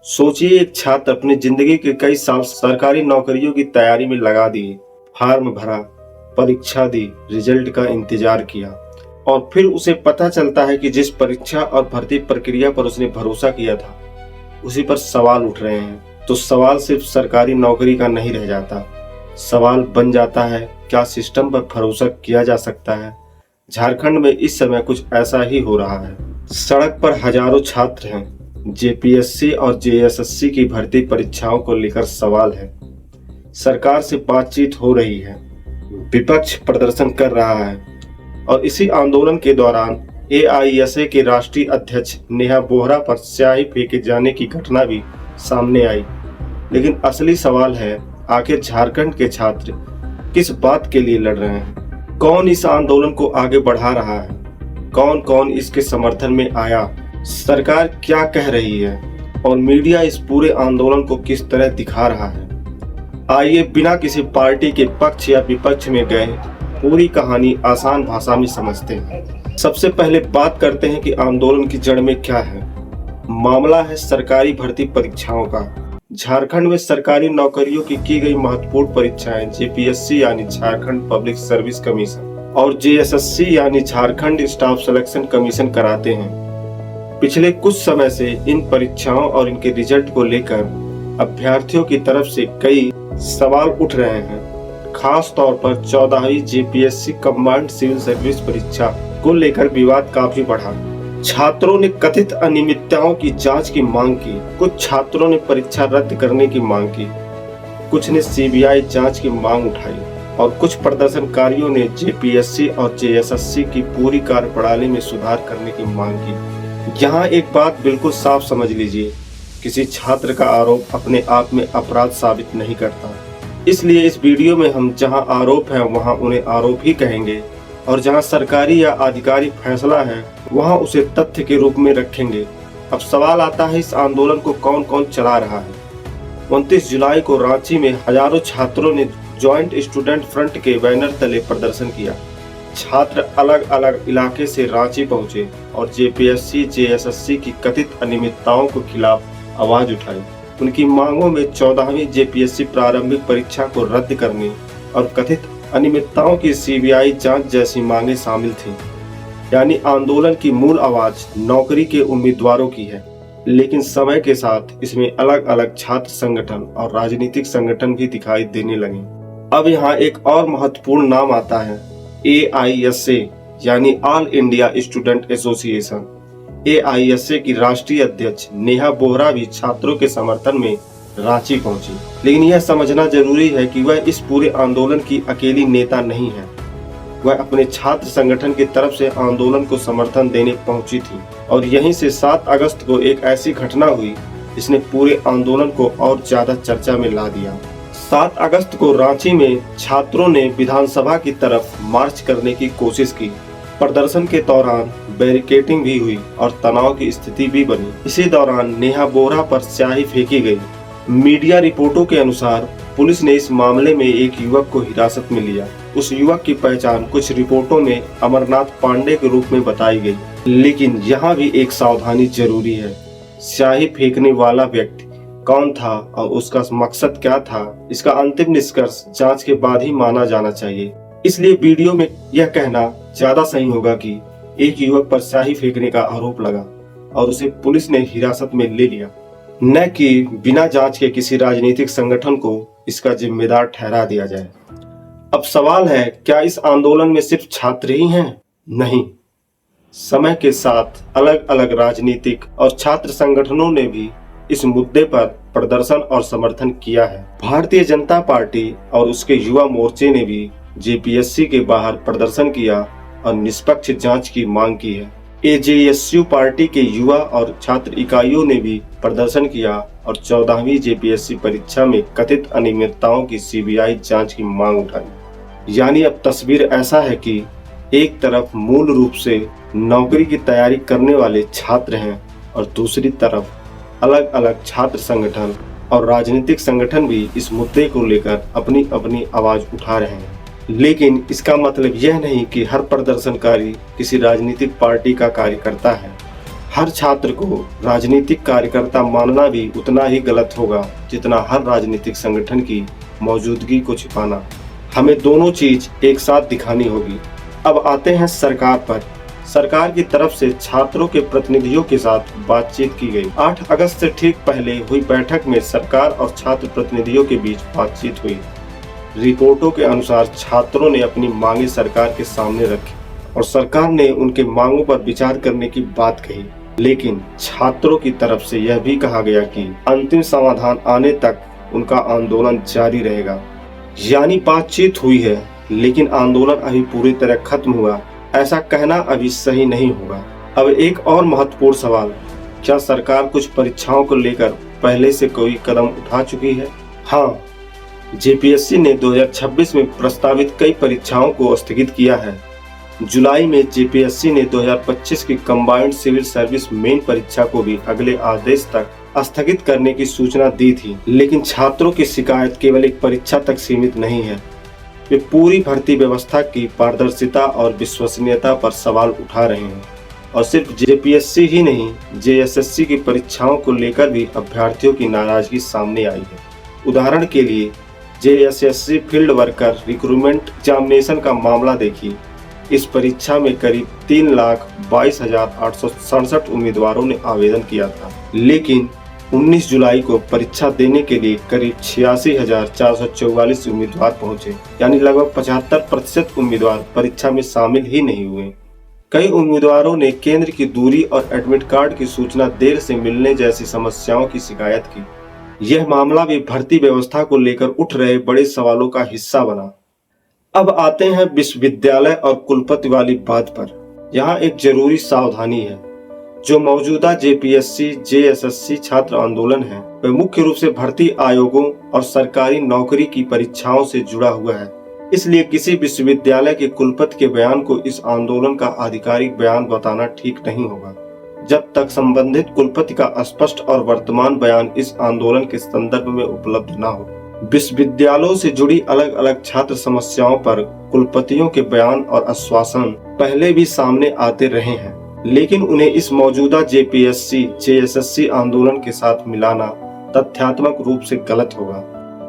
सोचिए, एक छात्र अपनी जिंदगी के कई साल सरकारी नौकरियों की तैयारी में लगा दिए। फॉर्म भरा, परीक्षा दी, रिजल्ट का इंतजार किया और फिर उसे पता चलता है कि जिस परीक्षा और भर्ती प्रक्रिया पर उसने भरोसा किया था उसी पर सवाल उठ रहे हैं। तो सवाल सिर्फ सरकारी नौकरी का नहीं रह जाता, सवाल बन जाता है क्या सिस्टम पर भरोसा किया जा सकता है। झारखंड में इस समय कुछ ऐसा ही हो रहा है। सड़क पर हजारों छात्र हैं। जेपीएससी और जेएसएससी की भर्ती परीक्षाओं को लेकर सवाल है। सरकार से बातचीत हो रही है, विपक्ष प्रदर्शन कर रहा है और इसी आंदोलन के दौरान एआईएसए के राष्ट्रीय अध्यक्ष नेहा बोहरा पर स्याही फेंके जाने की घटना भी सामने आई। लेकिन असली सवाल है, आखिर झारखंड के छात्र किस बात के लिए लड़ रहे हैं? कौन इस आंदोलन को आगे बढ़ा रहा है? कौन कौन इसके समर्थन में आया? सरकार क्या कह रही है और मीडिया इस पूरे आंदोलन को किस तरह दिखा रहा है? आइए बिना किसी पार्टी के पक्ष या विपक्ष में गए पूरी कहानी आसान भाषा में समझते हैं। सबसे पहले बात करते हैं कि आंदोलन की जड़ में क्या है। मामला है सरकारी भर्ती परीक्षाओं का। झारखंड में सरकारी नौकरियों की गई महत्वपूर्ण परीक्षाएं जेपीएससी यानी झारखंड पब्लिक सर्विस कमीशन और जेएसएससी यानी झारखंड स्टाफ सिलेक्शन कमीशन कराते हैं। पिछले कुछ समय से इन परीक्षाओं और इनके रिजल्ट को लेकर अभ्यर्थियों की तरफ से कई सवाल उठ रहे हैं। खास तौर पर 14वीं जेपीएससी कमांड सिविल सर्विस परीक्षा को लेकर विवाद काफी बढ़ा। छात्रों ने कथित अनियमितताओं की जांच की मांग की, कुछ छात्रों ने परीक्षा रद्द करने की मांग की, कुछ ने सीबीआई जांच की मांग उठाई और कुछ प्रदर्शनकारियों ने जेपीएससी और जेएसएससी की पूरी कार्यप्रणाली में सुधार करने की मांग की। यहाँ एक बात बिल्कुल साफ समझ लीजिए, किसी छात्र का आरोप अपने आप में अपराध साबित नहीं करता। इसलिए इस वीडियो में हम जहाँ आरोप है वहाँ उन्हें आरोप ही कहेंगे और जहाँ सरकारी या आधिकारिक फैसला है वहाँ उसे तथ्य के रूप में रखेंगे। अब सवाल आता है, इस आंदोलन को कौन कौन चला रहा है? 29 जुलाई को रांची में हजारों छात्रों ने ज्वाइंट स्टूडेंट फ्रंट के बैनर तले प्रदर्शन किया। छात्र अलग अलग इलाके से रांची पहुंचे और जेपीएससी जेएसएससी की कथित अनियमितताओं के खिलाफ आवाज उठाई। उनकी मांगों में 14वीं जेपीएससी प्रारंभिक परीक्षा को रद्द करने और कथित अनियमितताओं की सीबीआई जांच जैसी मांगे शामिल थीं। यानी आंदोलन की मूल आवाज नौकरी के उम्मीदवारों की है, लेकिन समय के साथ इसमें अलग अलग छात्र संगठन और राजनीतिक संगठन भी दिखाई देने लगे। अब यहाँ एक और महत्वपूर्ण नाम आता है, एआईएसए यानी all India student association. AISA की राष्ट्रीय अध्यक्ष नेहा बोहरा भी छात्रों के समर्थन में रांची पहुंची। लेकिन यह समझना जरूरी है कि वह इस पूरे आंदोलन की अकेली नेता नहीं है। वह अपने छात्र संगठन की तरफ से आंदोलन को समर्थन देने पहुंची थी और यहीं से 7 अगस्त को एक ऐसी घटना हुई जिसने पूरे आंदोलन को और ज्यादा चर्चा में ला दिया। 7 अगस्त को रांची में छात्रों ने विधानसभा की तरफ मार्च करने की कोशिश की। प्रदर्शन के दौरान बैरिकेडिंग भी हुई और तनाव की स्थिति भी बनी। इसी दौरान नेहा बोहरा पर स्याही फेंकी गई। मीडिया रिपोर्टों के अनुसार पुलिस ने इस मामले में एक युवक को हिरासत में लिया। उस युवक की पहचान कुछ रिपोर्टों में अमरनाथ पांडे के रूप में बताई गई। लेकिन यहाँ भी एक सावधानी जरूरी है। स्याही फेंकने वाला व्यक्ति कौन था और उसका मकसद क्या था, इसका अंतिम निष्कर्ष जांच के बाद ही माना जाना चाहिए। इसलिए वीडियो में यह कहना ज्यादा सही होगा कि एक युवक पर स्याही फेंकने का आरोप लगा और उसे पुलिस ने हिरासत में ले लिया, न कि बिना जांच के किसी राजनीतिक संगठन को इसका जिम्मेदार ठहरा दिया जाए। अब सवाल है, क्या इस आंदोलन में सिर्फ छात्र ही हैं? नहीं, समय के साथ अलग अलग राजनीतिक और छात्र संगठनों ने भी इस मुद्दे पर प्रदर्शन और समर्थन किया है। भारतीय जनता पार्टी और उसके युवा मोर्चे ने भी जेपीएससी के बाहर प्रदर्शन किया और निष्पक्ष जांच की मांग की है। एजेएसयू पार्टी के युवा और छात्र इकाइयों ने भी प्रदर्शन किया और 14वीं जेपीएससी परीक्षा में कथित अनियमितताओं की सीबीआई जांच की मांग उठाई। यानी अब तस्वीर ऐसा है कि एक तरफ मूल रूप से नौकरी की तैयारी करने वाले छात्र हैं और दूसरी तरफ अलग अलग छात्र संगठन और राजनीतिक संगठन भी इस मुद्दे को लेकर अपनी अपनी आवाज उठा रहे हैं। लेकिन इसका मतलब यह नहीं कि हर प्रदर्शनकारी किसी राजनीतिक पार्टी का कार्यकर्ता है। हर छात्र को राजनीतिक कार्यकर्ता मानना भी उतना ही गलत होगा जितना हर राजनीतिक संगठन की मौजूदगी को छिपाना। हमें दोनों चीज एक साथ दिखानी होगी। अब आते हैं सरकार पर। सरकार की तरफ से छात्रों के प्रतिनिधियों के साथ बातचीत की गई। 8 अगस्त से ठीक पहले हुई बैठक में सरकार और छात्र प्रतिनिधियों के बीच बातचीत हुई। रिपोर्टों के अनुसार छात्रों ने अपनी मांगे सरकार के सामने रखी और सरकार ने उनके मांगों पर विचार करने की बात कही। लेकिन छात्रों की तरफ से यह भी कहा गया कि अंतिम समाधान आने तक उनका आंदोलन जारी रहेगा। यानी बातचीत हुई है लेकिन आंदोलन अभी पूरी तरह खत्म हुआ, ऐसा कहना अभी सही नहीं होगा। अब एक और महत्वपूर्ण सवाल, क्या सरकार कुछ परीक्षाओं को लेकर पहले से कोई कदम उठा चुकी है? हाँ, जेपीएससी ने 2026 में प्रस्तावित कई परीक्षाओं को स्थगित किया है। जुलाई में जेपीएससी ने 2025 की कंबाइंड सिविल सर्विस मेन परीक्षा को भी अगले आदेश तक स्थगित करने की सूचना दी थी। लेकिन छात्रों की शिकायत केवल एक परीक्षा तक सीमित नहीं है। वे पूरी भर्ती व्यवस्था की पारदर्शिता और विश्वसनीयता पर सवाल उठा रहे हैं। और सिर्फ जेपीएससी ही नहीं, जेएसएससी की परीक्षाओं को लेकर भी अभ्यर्थियों की नाराजगी सामने आई है। उदाहरण के लिए JSSC field worker recruitment examination का मामला देखिए। इस परीक्षा में करीब 3,22,867 उम्मीदवारों ने आवेदन किया था, लेकिन 19 जुलाई को परीक्षा देने के लिए करीब 86,444 उम्मीदवार पहुंचे, यानी लगभग 75% उम्मीदवार परीक्षा में शामिल ही नहीं हुए। कई उम्मीदवारों ने केंद्र की दूरी और एडमिट कार्ड की सूचना देर से मिलने जैसी समस्याओं की शिकायत की। यह मामला भी भर्ती व्यवस्था को लेकर उठ रहे बड़े सवालों का हिस्सा बना। अब आते हैं विश्वविद्यालय और कुलपति वाली बात पर। यहाँ एक जरूरी सावधानी है। जो मौजूदा जेपीएससी जेएसएससी छात्र आंदोलन है, वह मुख्य रूप से भर्ती आयोगों और सरकारी नौकरी की परीक्षाओं से जुड़ा हुआ है। इसलिए किसी विश्वविद्यालय के कुलपति के बयान को इस आंदोलन का आधिकारिक बयान बताना ठीक नहीं होगा, जब तक संबंधित कुलपति का स्पष्ट और वर्तमान बयान इस आंदोलन के संदर्भ में उपलब्ध न हो। विश्वविद्यालयों से जुड़ी अलग अलग छात्र समस्याओं पर कुलपतियों के बयान और आश्वासन पहले भी सामने आते रहे हैं, लेकिन उन्हें इस मौजूदा जेपीएससी जेएसएससी आंदोलन के साथ मिलाना तथ्यात्मक रूप से गलत होगा।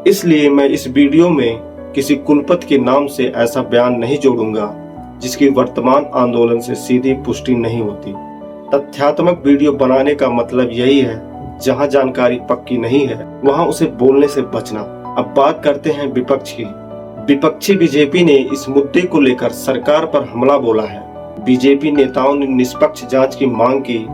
इसलिए मैं इस वीडियो में किसी कुलपति के नाम से ऐसा बयान नहीं जोड़ूंगा जिसकी वर्तमान आंदोलन से सीधी पुष्टि नहीं होती। तथ्यात्मक वीडियो बनाने का मतलब यही है, जहां जानकारी पक्की नहीं है वहां उसे बोलने से बचना। अब बात करते हैं विपक्ष की। विपक्षी बीजेपी ने इस मुद्दे को लेकर सरकार पर हमला बोला है। बीजेपी नेताओं ने निष्पक्ष जांच की मांग की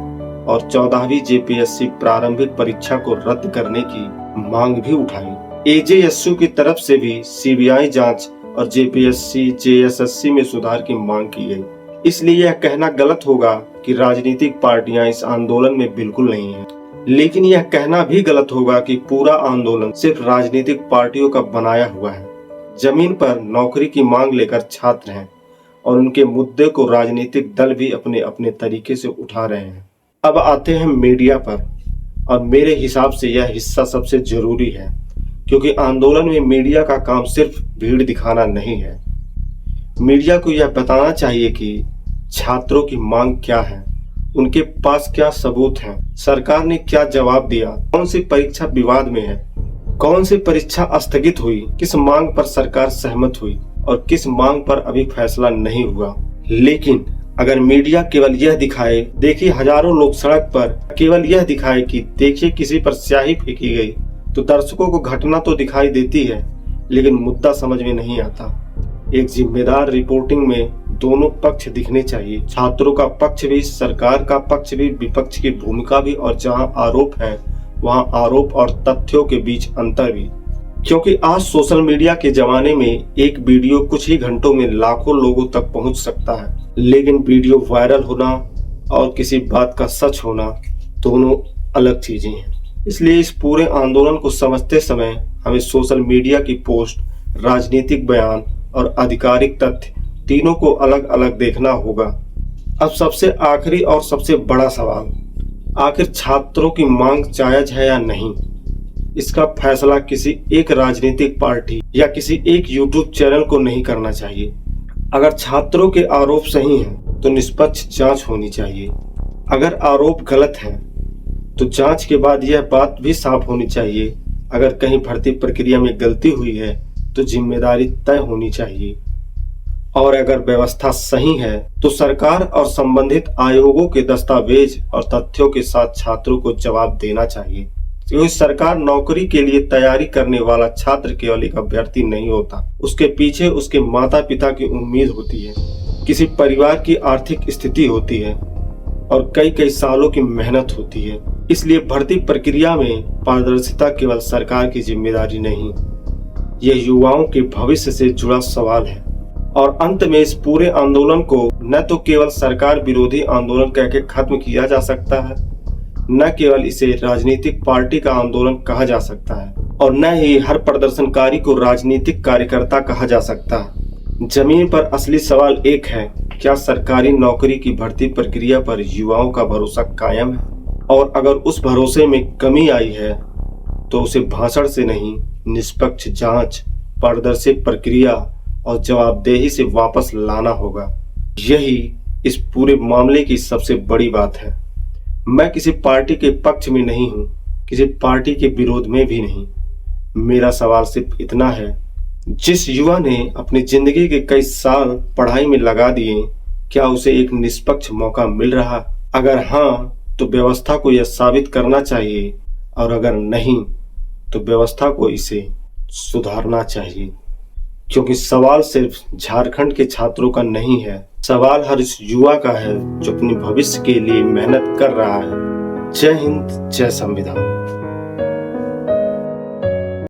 और 14वीं जेपीएससी प्रारंभिक परीक्षा को रद्द करने की मांग भी उठाई। एजेएसयू की तरफ से भी सीबीआई जांच और जेपीएससी जेएसएससी में सुधार की मांग की गई। इसलिए यह कहना गलत होगा कि राजनीतिक पार्टियां इस आंदोलन में बिल्कुल नहीं हैं। लेकिन यह कहना भी गलत होगा कि पूरा आंदोलन सिर्फ राजनीतिक पार्टियों का बनाया हुआ है। जमीन पर नौकरी की मांग लेकर छात्र हैं और उनके मुद्दे को राजनीतिक दल भी अपने अपने तरीके से उठा रहे हैं। अब आते हैं मीडिया पर, और मेरे हिसाब से यह हिस्सा सबसे जरूरी है, क्योंकि आंदोलन में मीडिया का काम सिर्फ भीड़ दिखाना नहीं है। मीडिया को यह बताना चाहिए कि छात्रों की मांग क्या है, उनके पास क्या सबूत हैं, सरकार ने क्या जवाब दिया, कौन सी परीक्षा विवाद में है, कौन सी परीक्षा स्थगित हुई, किस मांग पर सरकार सहमत हुई और किस मांग पर अभी फैसला नहीं हुआ। लेकिन अगर मीडिया केवल यह दिखाए, देखिए हजारों लोग सड़क पर, केवल यह दिखाए कि देखिए किसी पर स्याही फेंकी गई, तो दर्शकों को घटना तो दिखाई देती है लेकिन मुद्दा समझ में नहीं आता। एक जिम्मेदार रिपोर्टिंग में दोनों पक्ष दिखने चाहिए, छात्रों का पक्ष भी, सरकार का पक्ष भी, विपक्ष की भूमिका भी, और जहां आरोप है वहां आरोप और तथ्यों के बीच अंतर भी। क्योंकि आज सोशल मीडिया के जमाने में एक वीडियो कुछ ही घंटों में लाखों लोगों तक पहुंच सकता है, लेकिन वीडियो वायरल होना और किसी बात का सच होना दोनों अलग चीजें हैं। इसलिए इस पूरे आंदोलन को समझते समय हमें सोशल मीडिया की पोस्ट, राजनीतिक बयान और आधिकारिक तथ्य तीनों को अलग अलग देखना होगा। अब सबसे आखिरी और सबसे बड़ा सवाल, आखिर छात्रों की मांग जायज है या नहीं? इसका फैसला किसी एक राजनीतिक पार्टी या किसी एक यूट्यूब चैनल को नहीं करना चाहिए। अगर छात्रों के आरोप सही हैं तो निष्पक्ष जांच होनी चाहिए। अगर आरोप गलत है तो जांच के बाद यह बात भी साफ होनी चाहिए, अगर कहीं भर्ती प्रक्रिया में गलती हुई है तो जिम्मेदारी तय होनी चाहिए। और अगर व्यवस्था सही है तो सरकार और संबंधित आयोगों के दस्तावेज और तथ्यों के साथ छात्रों को जवाब देना चाहिए, क्योंकि सरकार नौकरी के लिए तैयारी करने वाला छात्र केवल एक अभ्यर्थी नहीं होता, उसके पीछे उसके माता पिता की उम्मीद होती है, किसी परिवार की आर्थिक स्थिति होती है और कई कई सालों की मेहनत होती है। इसलिए भर्ती प्रक्रिया में पारदर्शिता केवल सरकार की जिम्मेदारी नहीं, यह युवाओं के भविष्य से जुड़ा सवाल है। और अंत में इस पूरे आंदोलन को न तो केवल सरकार विरोधी आंदोलन कहकर खत्म किया जा सकता है, न केवल इसे राजनीतिक पार्टी का आंदोलन कहा जा सकता है, और न ही हर प्रदर्शनकारी को राजनीतिक कार्यकर्ता कहा जा सकता है। जमीन पर असली सवाल एक है, क्या सरकारी नौकरी की भर्ती प्रक्रिया पर युवाओं का भरोसा कायम है? और अगर उस भरोसे में कमी आई है तो उसे भाषण से नहीं, निष्पक्ष जांच, पारदर्शी प्रक्रिया और जवाबदेही से वापस लाना होगा। यही इस पूरे मामले की सबसे बड़ी बात है। मैं किसी पार्टी के पक्ष में नहीं हूं, किसी पार्टी के विरोध में भी नहीं। मेरा सवाल सिर्फ इतना है, जिस युवा ने अपनी जिंदगी के कई साल पढ़ाई में लगा दिए, क्या उसे एक निष्पक्ष मौका मिल रहा? अगर हाँ, तो व्यवस्था को यह साबित करना चाहिए, और अगर नहीं तो व्यवस्था को इसे सुधारना चाहिए। क्योंकि सवाल सिर्फ झारखंड के छात्रों का नहीं है, सवाल हर इस युवा का है जो अपने भविष्य के लिए मेहनत कर रहा है। जय हिंद, जय संविधान।